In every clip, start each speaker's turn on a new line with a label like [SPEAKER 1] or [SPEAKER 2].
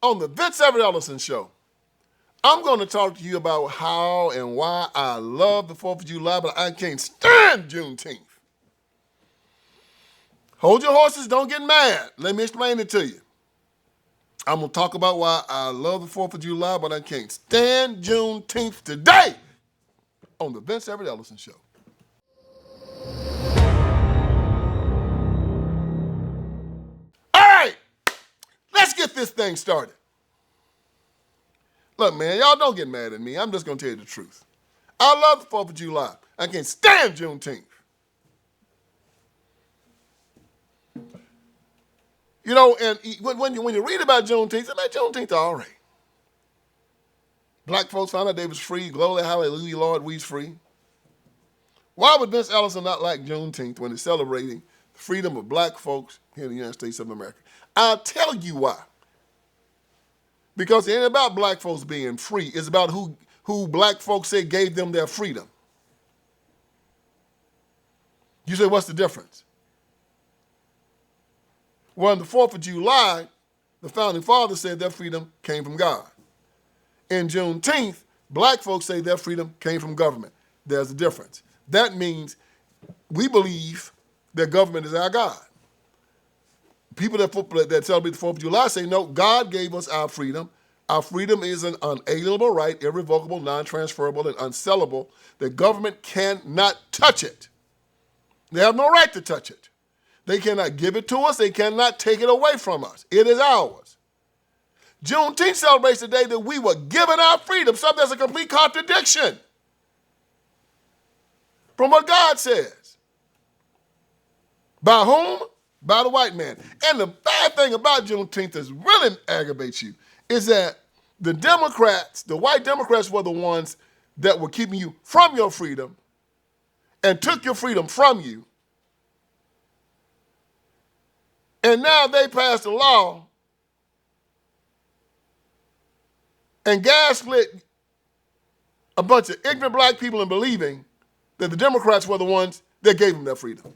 [SPEAKER 1] On the Vince Everett Ellison Show, I'm going to talk to you about how and why I love the 4th of July, but I can't stand Juneteenth. Hold your horses, don't get mad. Let me explain it to you. I'm going to talk about why I love the 4th of July, but I can't stand Juneteenth today on the Vince Everett Ellison Show. All right, let's get this thing started. Look, man, y'all don't get mad at me. I'm just going to tell you the truth. I love the 4th of July. I can't stand Juneteenth. You know, and when you read about Juneteenth, Juneteenth all right. Black folks found out they was free. Glory, hallelujah, Lord, we's free. Why would Vince Ellison not like Juneteenth when he's celebrating the freedom of black folks here in the United States of America? I'll tell you why. Because it ain't about black folks being free. It's about who black folks say gave them their freedom. You say, what's the difference? Well, on the 4th of July, the founding fathers said their freedom came from God. In Juneteenth, black folks say their freedom came from government. There's a difference. That means we believe that government is our God. People that celebrate the 4th of July say, no, God gave us our freedom. Our freedom is an unalienable right, irrevocable, non-transferable, and unsellable. The government cannot touch it. They have no right to touch it. They cannot give it to us. They cannot take it away from us. It is ours. Juneteenth celebrates the day that we were given our freedom, something that's a complete contradiction from what God says. By whom? By the white man. And the bad thing about Juneteenth that really aggravates you is that the Democrats, the white Democrats, were the ones that were keeping you from your freedom and took your freedom from you. And now they passed a law and gaslit a bunch of ignorant black people in believing that the Democrats were the ones that gave them their freedom.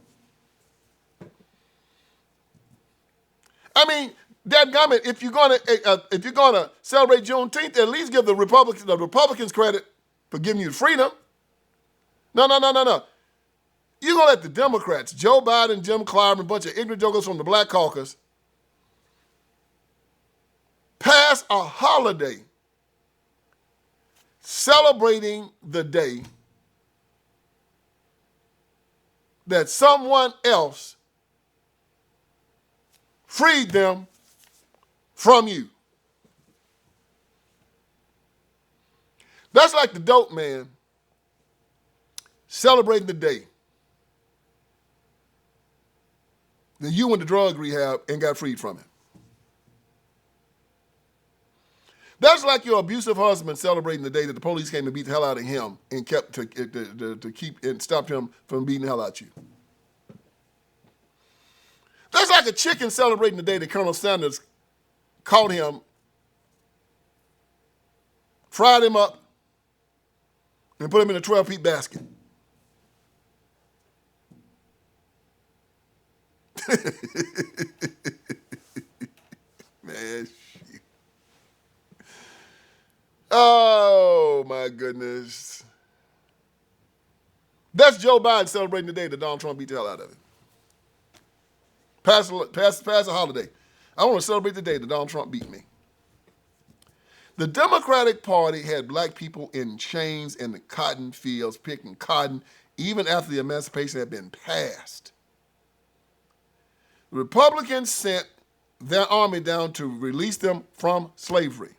[SPEAKER 1] I mean, dadgummit, if you're gonna celebrate Juneteenth, at least give the Republicans credit for giving you freedom. No. You're gonna let the Democrats, Joe Biden, Jim Clyburn, a bunch of ignorant jokers from the Black Caucus, pass a holiday celebrating the day that someone else freed them from you. That's like the dope man celebrating the day that you went to drug rehab and got freed from it. That's like your abusive husband celebrating the day that the police came and beat the hell out of him and kept to keep and stopped him from beating the hell out of you. That's like a chicken celebrating the day that Colonel Sanders caught him, fried him up, and put him in a 12-piece basket. Man, shit. Oh, my goodness. That's Joe Biden celebrating the day that Donald Trump beat the hell out of him. Pass a holiday. I want to celebrate the day that Donald Trump beat me. The Democratic Party had black people in chains in the cotton fields picking cotton even after the emancipation had been passed. The Republicans sent their army down to release them from slavery.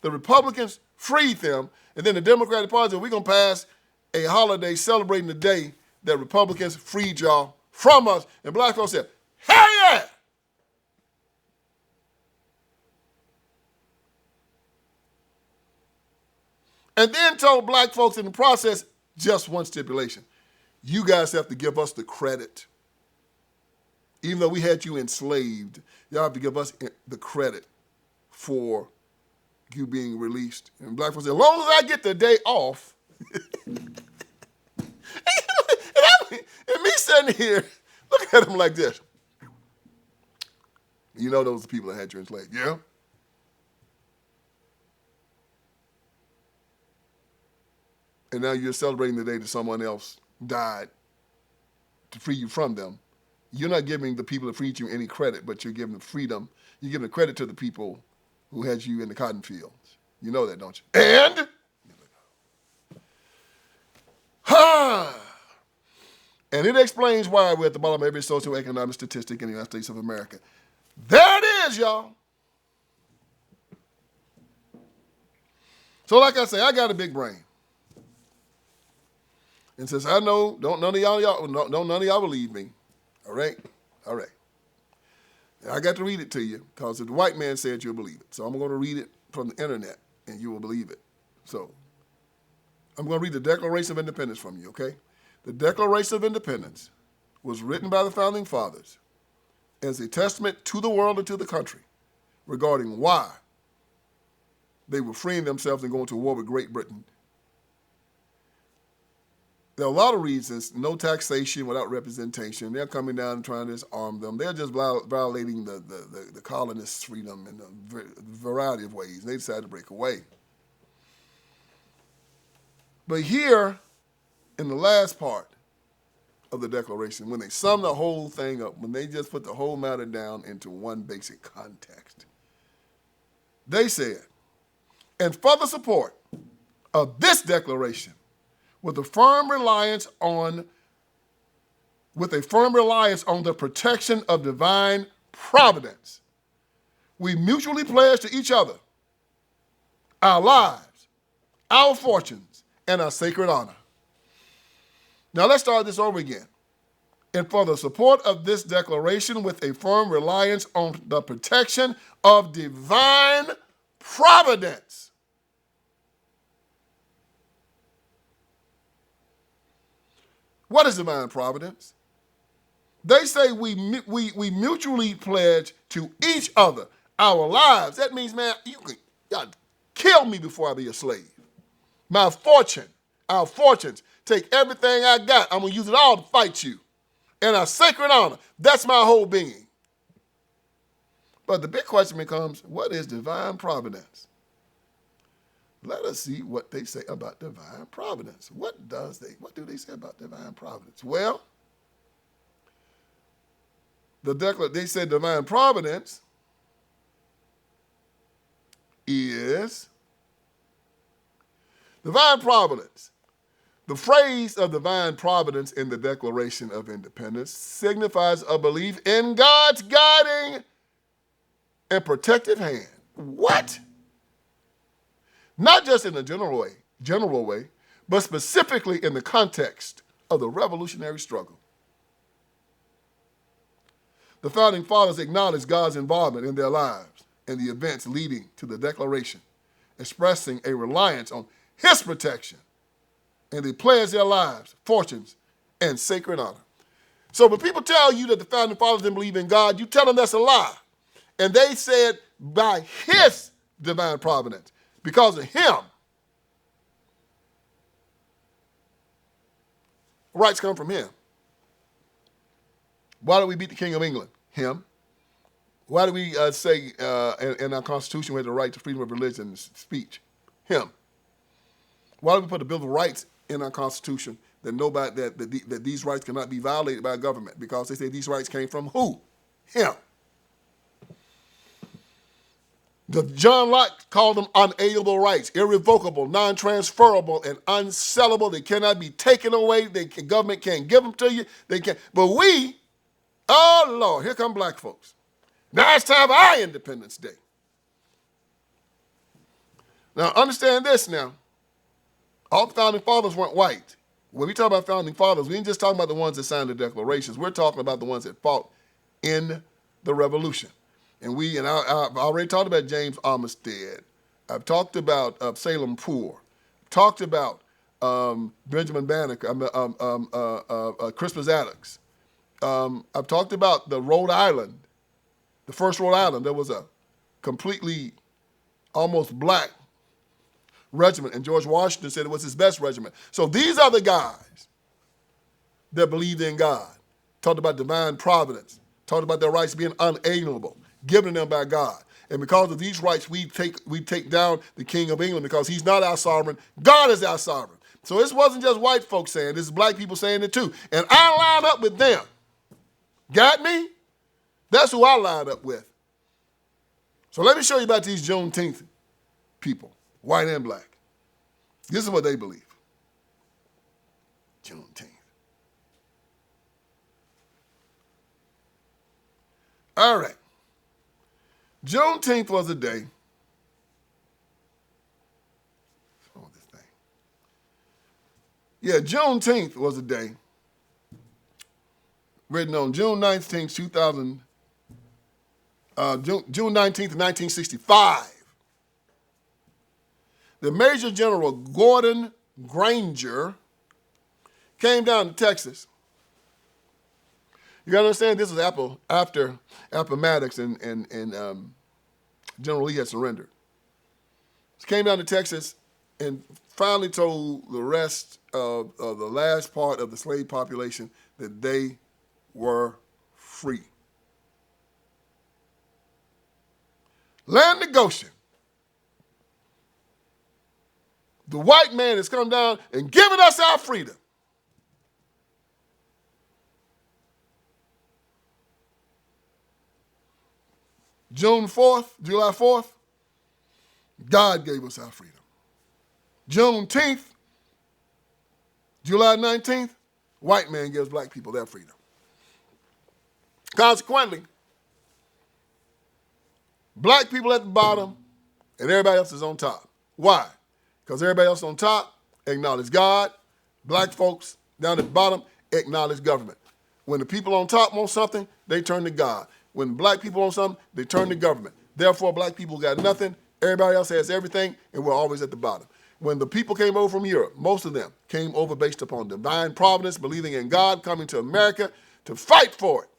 [SPEAKER 1] The Republicans freed them, and then the Democratic Party said, we're going to pass a holiday celebrating the day that Republicans freed y'all from us. And black folks said, hell yeah! And then told black folks in the process, just one stipulation. You guys have to give us the credit. Even though we had you enslaved, y'all have to give us the credit for you being released. And black folks said, as long as I get the day off, and me sitting here, looking at him like this. You know those people that had you enslaved, yeah? and now you're celebrating the day that someone else died to free you from them. You're not giving the people that freed you any credit, but you're giving the freedom. You're giving the credit to the people who had you in the cotton fields. You know that, don't you? And and it explains why we're at the bottom of every socioeconomic statistic in the United States of America. There it is, y'all. So like I say, I got a big brain. And since I know, don't none of y'all believe me. All right? All right. And I got to read it to you, because if the white man said, you'll believe it. So I'm going to read it from the internet, and you will believe it. So I'm going to read the Declaration of Independence from you, okay? The Declaration of Independence was written by the Founding Fathers as a testament to the world and to the country regarding why they were freeing themselves and going to war with Great Britain. There are a lot of reasons. No taxation without representation. They're coming down and trying to disarm them. They're just violating the colonists' freedom in a variety of ways. They decided to break away. But here, in the last part of the Declaration, when they sum the whole thing up, when they just put the whole matter down into one basic context, they said, in further support of this declaration, with a firm reliance on the protection of divine providence, we mutually pledge to each other our lives, our fortunes, and our sacred honor. Now let's start this over again. In further support of this declaration, with a firm reliance on the protection of divine providence, what is divine providence? They say we mutually pledge to each other our lives. That means, man, y'all kill me before I be a slave. My fortune, our fortunes, take everything I got. I'm going to use it all to fight you. And our sacred honor, that's my whole being. But the big question becomes, what is divine providence? Let us see what they say about divine providence. What do they say about divine providence? Well, they said divine providence is divine providence. The phrase of divine providence in the Declaration of Independence signifies a belief in God's guiding and protective hand. What? Not just in a general way, but specifically in the context of the revolutionary struggle. The Founding Fathers acknowledged God's involvement in their lives and the events leading to the Declaration, expressing a reliance on His protection, and they pledged their lives, fortunes, and sacred honor. So when people tell you that the Founding Fathers didn't believe in God, you tell them that's a lie. And they said by His divine providence, because of Him, rights come from Him. Why do we beat the King of England? Him. Why do we say in our Constitution we have the right to freedom of religion and speech? Him. Why do we put the Bill of Rights in our Constitution that these rights cannot be violated by government? Because they say these rights came from who? Him. John Locke called them unalienable rights, irrevocable, non-transferable, and unsellable. They cannot be taken away. Government can't give them to you. They can't. But we, oh Lord, here come black folks. Now it's time for our Independence Day. Now understand this now. All the Founding Fathers weren't white. When we talk about Founding Fathers, we ain't just talking about the ones that signed the declarations. We're talking about the ones that fought in the Revolution. And I've already talked about James Armistead. I've talked about Salem Poor. Talked about Benjamin Banneker, Crispus Attucks. I've talked about the Rhode Island, the first Rhode Island. There was a completely almost black regiment, and George Washington said it was his best regiment. So these are the guys that believed in God. Talked about divine providence. Talked about their rights being unalienable, given to them by God. And because of these rights, we take down the King of England because he's not our sovereign. God is our sovereign. So this wasn't just white folks saying, this is black people saying it too. And I lined up with them. Got me? That's who I lined up with. So let me show you about these Juneteenth people, white and black. This is what they believe. Juneteenth. All right. Juneteenth was a day. What's wrong with this thing? Yeah, Juneteenth was a day written on June 19th, June 19th, 1965. The Major General Gordon Granger came down to Texas. You got to understand, this was after Appomattox and General Lee had surrendered. He came down to Texas and finally told the rest of the last part of the slave population that they were free. Land of Goshen. The white man has come down and given us our freedom. July 4th, God gave us our freedom. Juneteenth, July 19th, white man gives black people their freedom. Consequently, black people at the bottom and everybody else is on top. Why? Because everybody else on top acknowledge God. Black folks down at the bottom acknowledge government. When the people on top want something, they turn to God. When black people want something, they turn to government. Therefore, black people got nothing. Everybody else has everything, and we're always at the bottom. When the people came over from Europe, most of them came over based upon divine providence, believing in God, coming to America to fight for it.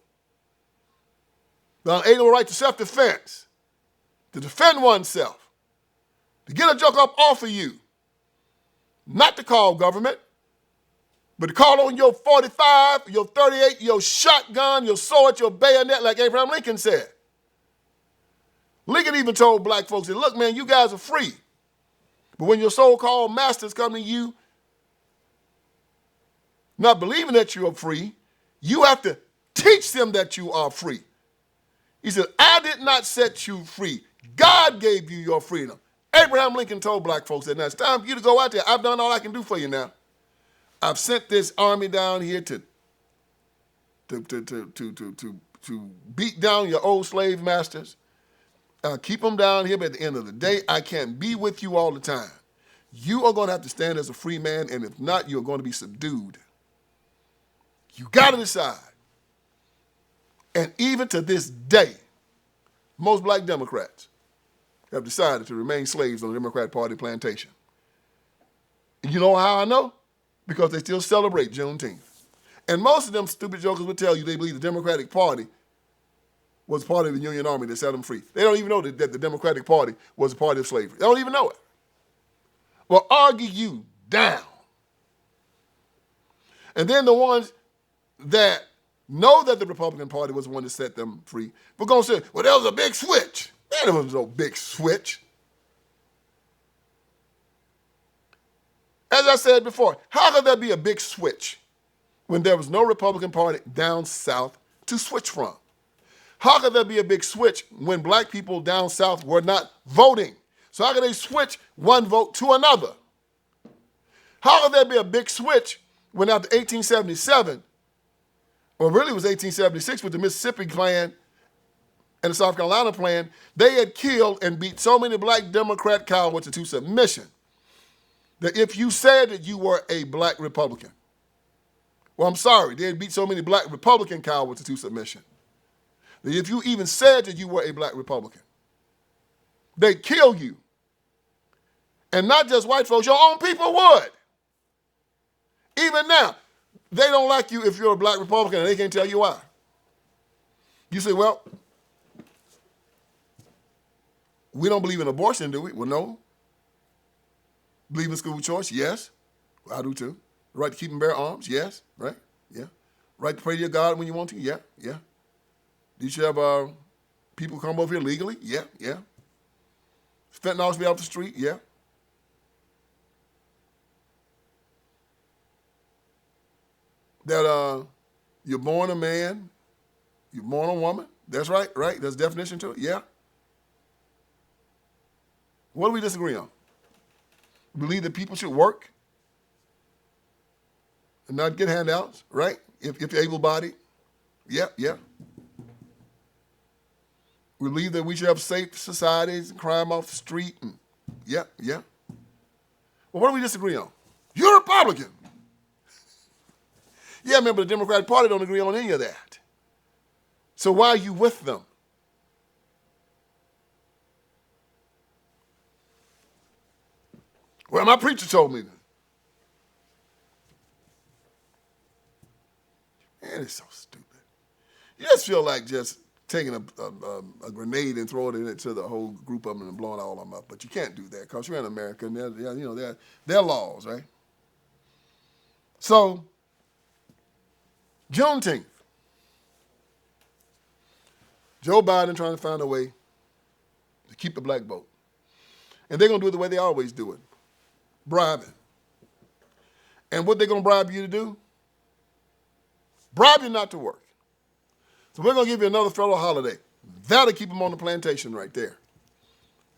[SPEAKER 1] The unalienable right to self-defense, to defend oneself, to get a joke up off of you, not to call government, but to call on your 45, your 38, your shotgun, your sword, your bayonet, like Abraham Lincoln said. Lincoln even told black folks that, look, man, you guys are free. But when your so-called masters come to you, not believing that you are free, you have to teach them that you are free. He said, I did not set you free. God gave you your freedom. Abraham Lincoln told black folks that now it's time for you to go out there. I've done all I can do for you now. I've sent this army down here to beat down your old slave masters. Keep them down here, but at the end of the day, I can't be with you all the time. You are going to have to stand as a free man, and if not, you're going to be subdued. You got to decide. And even to this day, most black Democrats have decided to remain slaves on the Democrat Party plantation. And you know how I know? Because they still celebrate Juneteenth. And most of them stupid jokers would tell you they believe the Democratic Party was part of the Union Army that set them free. They don't even know that the Democratic Party was a party of slavery. They don't even know it. Well, argue you down. And then the ones that know that the Republican Party was the one that set them free, we're going to say, well, there was a big switch. There was no big switch. As I said before, how could there be a big switch when there was no Republican Party down south to switch from? How could there be a big switch when black people down south were not voting? So how could they switch one vote to another? How could there be a big switch when after 1877, or really it was 1876 with the Mississippi Plan and the South Carolina Plan, they had killed and beat so many black Democrat cowards into submission that if you said that you were a black Republican, well, I'm sorry, they had beat so many black Republican cowards into submission that if you even said that you were a black Republican, they'd kill you. And not just white folks, your own people would. Even now, they don't like you if you're a black Republican and they can't tell you why. You say, well, we don't believe in abortion, do we? Well, no. Believe in school choice? Yes. Well, I do too. The right to keep and bear arms? Yes. Right? Yeah. Right to pray to your God when you want to? Yeah. Yeah. You should have people come over here legally? Yeah. Yeah. Fentanyl should be off the street? Yeah. that you're born a man, you're born a woman. That's right, right? There's a definition to it, yeah. What do we disagree on? We believe that people should work and not get handouts, right? If you're able-bodied, yeah. We believe that we should have safe societies and crime off the street, and yeah. Well, what do we disagree on? You're a Republican. Yeah, man, but the Democratic Party don't agree on any of that. So why are you with them? Well, my preacher told me that. Man, it's so stupid. You just feel like just taking a grenade and throwing it into the whole group of them and blowing all of them up. But you can't do that because you're in America and there are laws, right? So, Juneteenth. Joe Biden trying to find a way to keep the black vote. And they're going to do it the way they always do it. Bribing. And what they're going to bribe you to do? Bribe you not to work. So we're going to give you another federal holiday. That'll keep them on the plantation right there.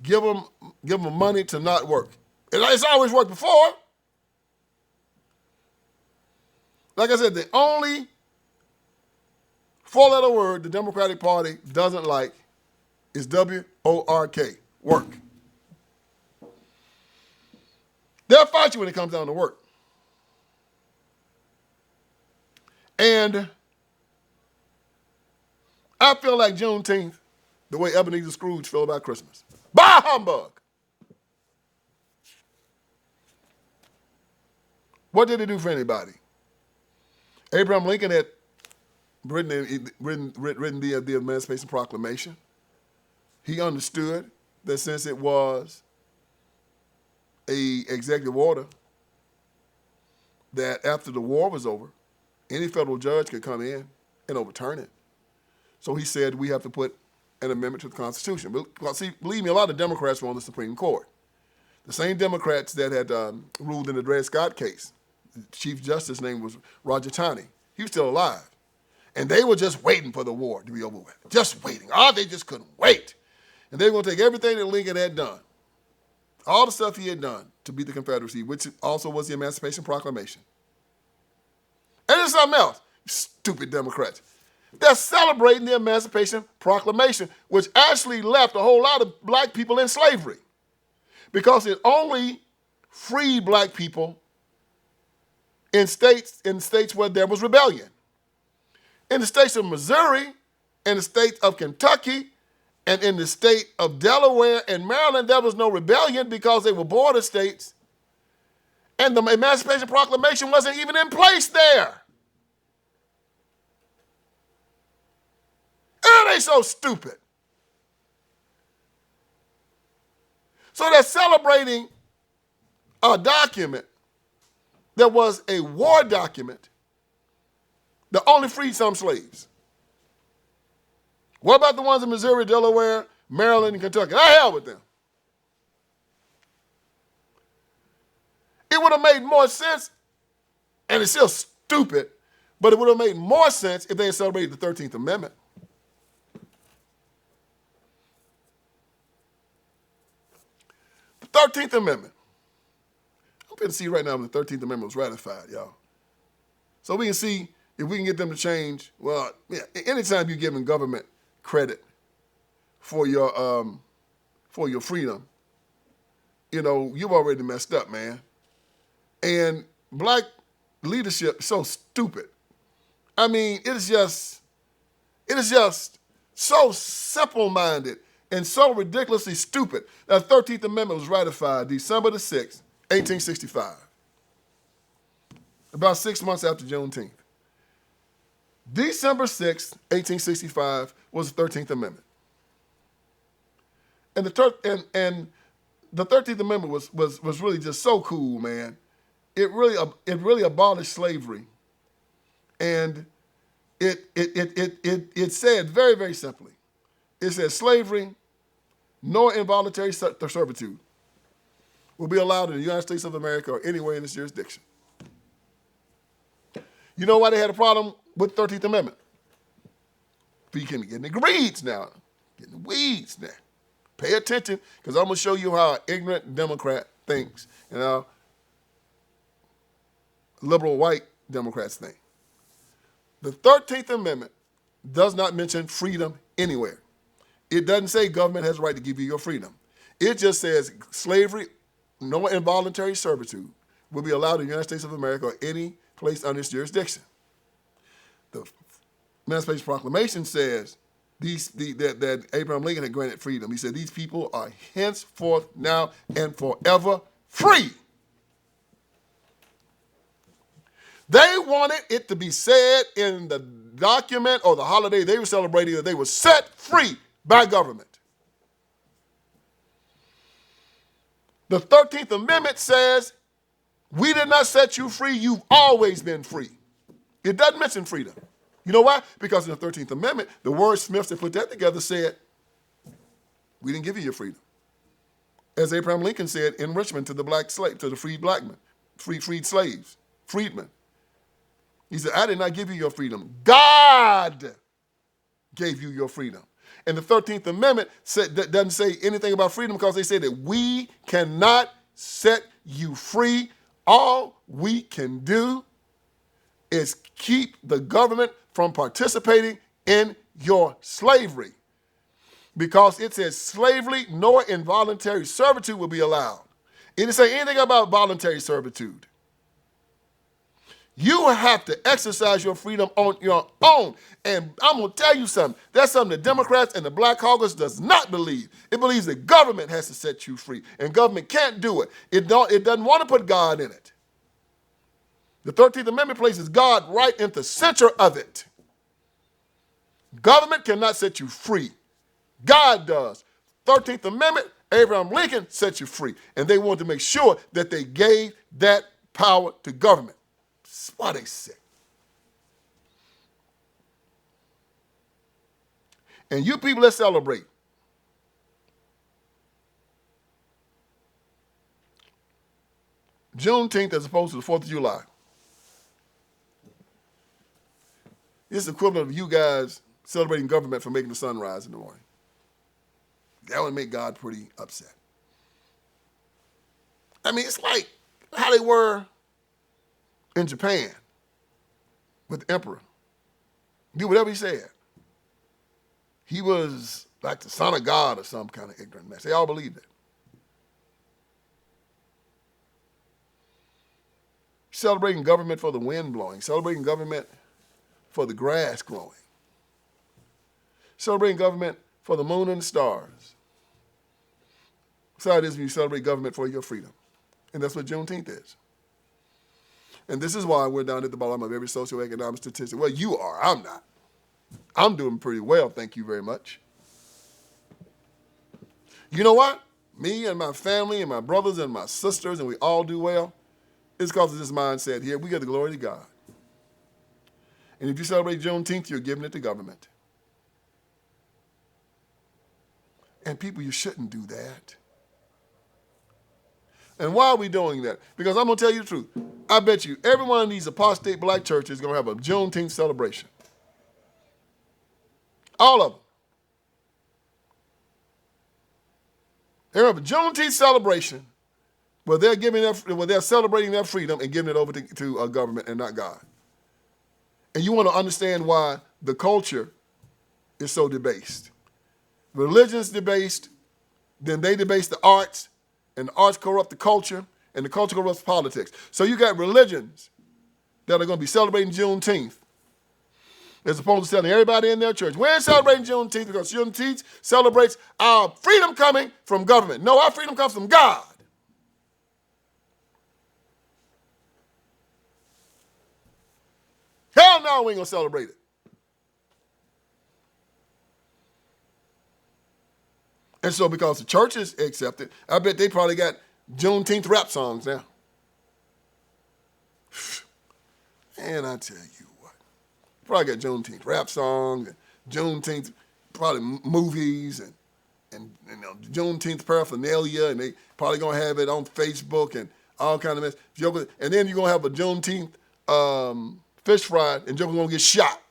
[SPEAKER 1] Give them money to not work. It's always worked before. Like I said, the only four-letter word the Democratic Party doesn't like is W-O-R-K, work. They'll fight you when it comes down to work. And I feel like Juneteenth, the way Ebenezer Scrooge felt about Christmas. Bah humbug! What did it do for anybody? Abraham Lincoln had written the Emancipation Proclamation. He understood that since it was an executive order, that after the war was over, any federal judge could come in and overturn it. So he said we have to put an amendment to the Constitution. Well, see, believe me, a lot of Democrats were on the Supreme Court. The same Democrats that had ruled in the Dred Scott case. The Chief Justice's name was Roger Taney. He was still alive. And they were just waiting for the war to be over with. Just waiting. They just couldn't wait. And they were going to take everything that Lincoln had done, all the stuff he had done to beat the Confederacy, which also was the Emancipation Proclamation. And there's something else, stupid Democrats. They're celebrating the Emancipation Proclamation, which actually left a whole lot of black people in slavery because it only freed black people in states where there was rebellion. In the states of Missouri, in the state of Kentucky, and in the state of Delaware and Maryland, there was no rebellion because they were border states, and the Emancipation Proclamation wasn't even in place there. And they so stupid. So they're celebrating a document that was a war document that only freed some slaves. What about the ones in Missouri, Delaware, Maryland, and Kentucky? The hell with them. It would have made more sense, and it's still stupid, but it would have made more sense if they had celebrated the 13th Amendment. The 13th Amendment. I'm going to see right now when the 13th Amendment was ratified, y'all. So we can see if we can get them to change. Well, yeah, anytime you're giving government credit for your freedom, you've already messed up, man. And black leadership is so stupid. I mean, it is just so simple-minded and so ridiculously stupid. The 13th Amendment was ratified December the 6th, 1865. About 6 months after Juneteenth. December 6th, 1865 was the 13th Amendment. And the 13th Amendment was really just so cool, man. It really abolished slavery. And it said very, very simply, it said slavery nor involuntary servitude will be allowed in the United States of America or anywhere in this jurisdiction. You know why they had a problem with the 13th Amendment? We can get in the weeds now. Get in the weeds now. Pay attention, because I'm going to show you how an ignorant Democrat thinks and how liberal white Democrats think. The 13th Amendment does not mention freedom anywhere. It doesn't say government has the right to give you your freedom. It just says slavery, no involuntary servitude, will be allowed in the United States of America or any place under its jurisdiction. The Emancipation Proclamation says that Abraham Lincoln had granted freedom. He said, these people are henceforth, now, and forever free. They wanted it to be said in the document or the holiday they were celebrating that they were set free by government. The 13th Amendment says, we did not set you free, you've always been free. It doesn't mention freedom. You know why? Because in the 13th Amendment, the wordsmiths that put that together said, we didn't give you your freedom. As Abraham Lincoln said in Richmond to the black slave, to the freed slaves, freedmen. He said, I did not give you your freedom. God gave you your freedom. And the 13th Amendment doesn't say anything about freedom because they say that we cannot set you free. All we can do is keep the government from participating in your slavery. Because it says slavery nor involuntary servitude will be allowed. It didn't say anything about voluntary servitude. You have to exercise your freedom on your own. And I'm going to tell you something. That's something the Democrats and the Black Caucus does not believe. It believes that government has to set you free. And government can't do it. It doesn't want to put God in it. The 13th Amendment places God right in the center of it. Government cannot set you free. God does. 13th Amendment, Abraham Lincoln set you free. And they wanted to make sure that they gave that power to government. That's why they sick. And you people that celebrate Juneteenth as opposed to the 4th of July, it's the equivalent of you guys celebrating government for making the sun rise in the morning. That would make God pretty upset. I mean, it's like how they were in Japan with the emperor. Do whatever he said. He was like the son of God or some kind of ignorant mess. They all believed it. Celebrating government for the wind blowing. Celebrating government for the grass growing. Celebrating government for the moon and the stars. That's how it is when you celebrate government for your freedom. And that's what Juneteenth is. And this is why we're down at the bottom of every socioeconomic statistic. Well, you are. I'm not. I'm doing pretty well, thank you very much. You know what? Me and my family and my brothers and my sisters, and we all do well, it's because of this mindset here. We give the glory to God. And if you celebrate Juneteenth, you're giving it to government. And people, you shouldn't do that. And why are we doing that? Because I'm going to tell you the truth. I bet you every one of these apostate black churches is going to have a Juneteenth celebration. All of them. They're going to have a Juneteenth celebration where they're celebrating their freedom and giving it over to government and not God. And you want to understand why the culture is so debased. Religion's debased, then they debase the arts, and the arts corrupt the culture, and the culture corrupts politics. So you got religions that are going to be celebrating Juneteenth as opposed to telling everybody in their church, we ain't celebrating Juneteenth because Juneteenth celebrates our freedom coming from government. No, our freedom comes from God. Hell no, we ain't going to celebrate it. And so because the churches accept it, I bet they probably got Juneteenth rap songs now. And I tell you what, probably got Juneteenth rap songs, and Juneteenth probably movies, and you know, Juneteenth paraphernalia, and they probably going to have it on Facebook and all kind of mess. And then you're going to have a Juneteenth fish fried, and jokers gonna get shot.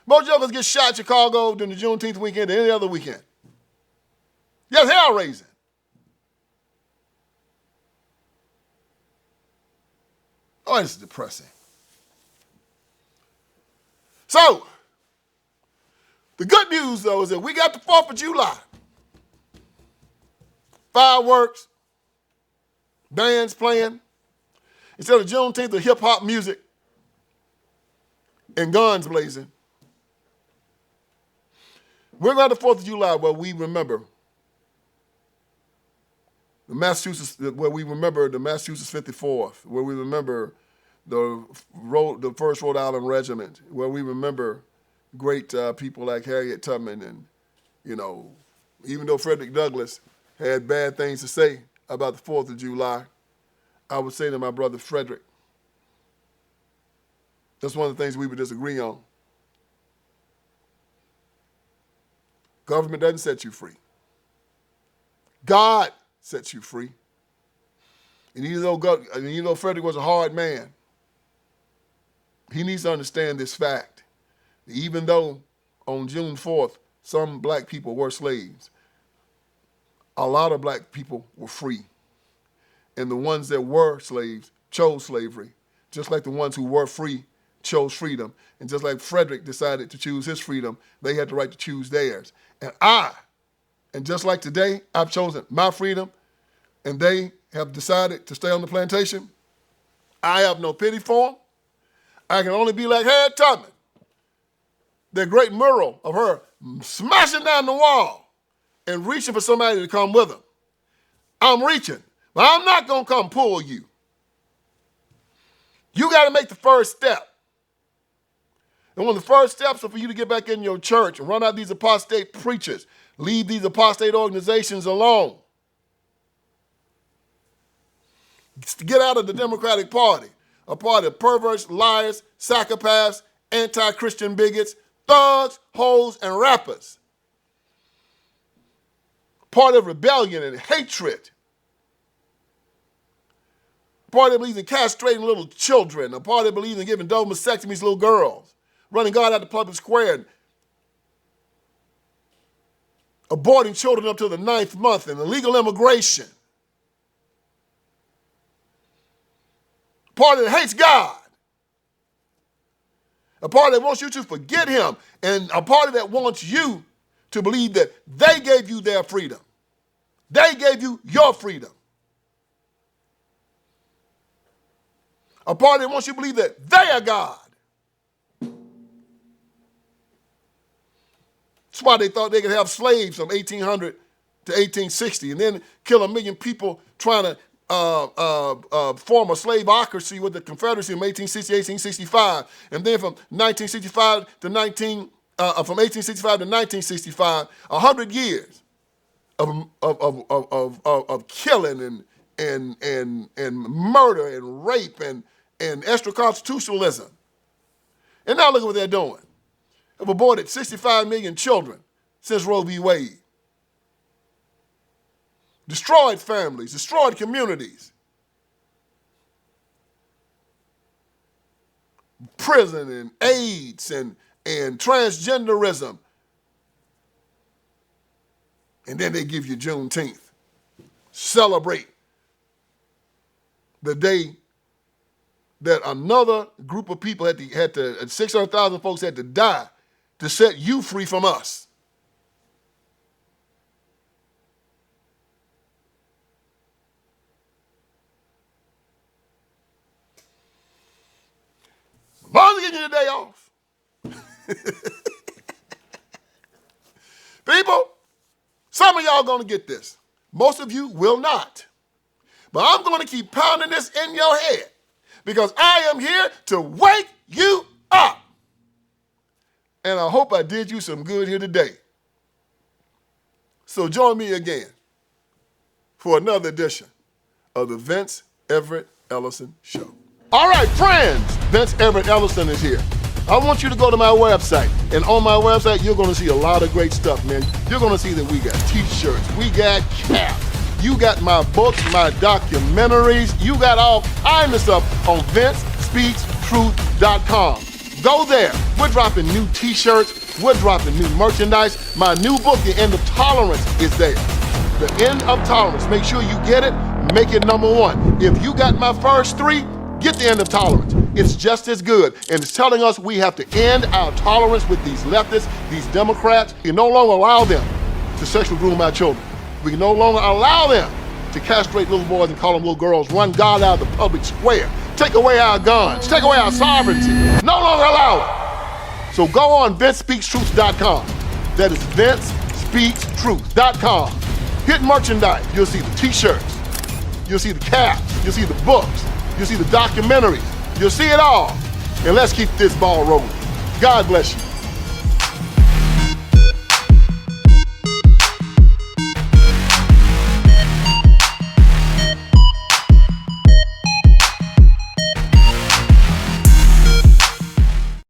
[SPEAKER 1] Most jokers get shot in Chicago during the Juneteenth weekend than any other weekend. Yes, hell raising. Oh, this is depressing. So, the good news, though, is that we got the 4th of July. Fireworks, bands playing. Instead of Juneteenth, the hip-hop music and guns blazing. We're going to the 4th of July where we remember the Massachusetts 54th, where we remember the first Rhode Island Regiment, where we remember great people like Harriet Tubman, and, you know, even though Frederick Douglass had bad things to say about the 4th of July, I would say to my brother Frederick, that's one of the things we would disagree on. Government doesn't set you free. God sets you free. And even though Frederick was a hard man, he needs to understand this fact. Even though on June 4th, some black people were slaves, a lot of black people were free. And the ones that were slaves chose slavery, just like the ones who were free chose freedom. And just like Frederick decided to choose his freedom, they had the right to choose theirs. And just like today, I've chosen my freedom, and they have decided to stay on the plantation. I have no pity for them. I can only be like Harriet Tubman. That great mural of her smashing down the wall and reaching for somebody to come with her. I'm reaching, but I'm not going to come pull you. You got to make the first step. And one of the first steps are for you to get back in your church and run out these apostate preachers. Leave these apostate organizations alone. Get out of the Democratic Party, a party of perverts, liars, psychopaths, anti-Christian bigots, thugs, hoes, and rappers. Party of rebellion and hatred. A party that believes in castrating little children. A party that believes in giving double mastectomies to little girls. Running God out the public square and aborting children up to the 9th month and illegal immigration. A party that hates God. A party that wants you to forget him, and a party that wants you to believe that they gave you their freedom. They gave you your freedom. A party that wants you to believe that they are God. That's why they thought they could have slaves from 1800 to 1860 and then kill 1 million people trying to form a slaveocracy with the Confederacy from 1860 to 1865. And then from 1865 to 1965, 100 years of killing and murder and rape and extra-constitutionalism. And now look at what they're doing. Have aborted 65 million children since Roe v. Wade. Destroyed families, destroyed communities. Prison and AIDS and transgenderism. And then they give you Juneteenth. Celebrate the day that another group of people had to 600,000 folks had to die to set you free from us. As long as we get you the day off. People, some of y'all going to get this. Most of you will not. But I'm going to keep pounding this in your head because I am here to wake you up. And I hope I did you some good here today. So join me again for another edition of the Vince Everett Ellison Show. All right, friends, Vince Everett Ellison is here. I want you to go to my website. And on my website, you're going to see a lot of great stuff, man. You're going to see that we got t-shirts, we got caps. You got my books, my documentaries. You got all kinds of stuff on Vince Speaks thought-provoking.com. Go there. We're dropping new t-shirts. We're dropping new merchandise. My new book, The End of Tolerance, is there. The End of Tolerance. Make sure you get it. Make it #1. If you got my first 3, get The End of Tolerance. It's just as good. And it's telling us we have to end our tolerance with these leftists, these Democrats. We can no longer allow them to sexually groom our children. We can no longer allow them to castrate little boys and call them little girls, run God out of the public square, take away our guns, take away our sovereignty. No longer allow it. So go on VinceSpeaksTruth.com. That is VinceSpeaksTruth.com. Hit merchandise. You'll see the t-shirts. You'll see the caps. You'll see the books. You'll see the documentaries. You'll see it all. And let's keep this ball rolling. God bless you.